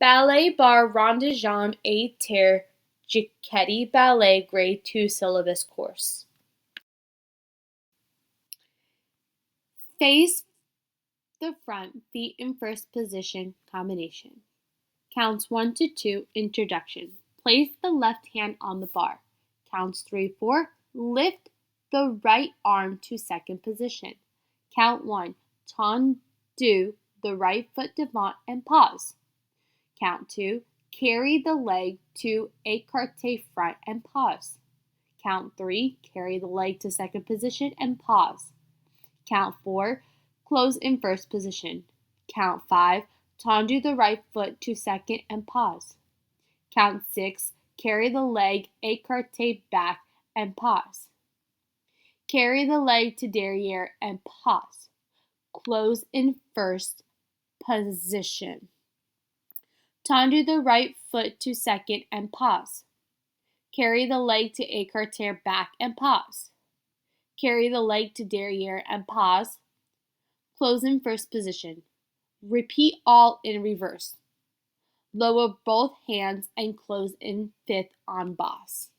Ballet Bar Ronds de jambe et terre Cecchetti Ballet Grade 2 Syllabus Course. Face the front, feet in first position combination. Counts 1 to 2, introduction. Place the left hand on the bar. Counts 3, 4, lift the right arm to second position. Count 1, tendu the right foot devant and pause. Count 2, carry the leg to écarté front and pause. Count 3, carry the leg to second position and pause. Count 4, close in first position. Count 5, tendu the right foot to second and pause. Count 6, carry the leg écarté back and pause. Carry the leg to derrière and pause. Close in first position. Tendu the right foot to second and pause. Carry the leg to écarté back and pause. Carry the leg to derrière and pause. Close in first position. Repeat all in reverse. Lower both hands and close in fifth en basse.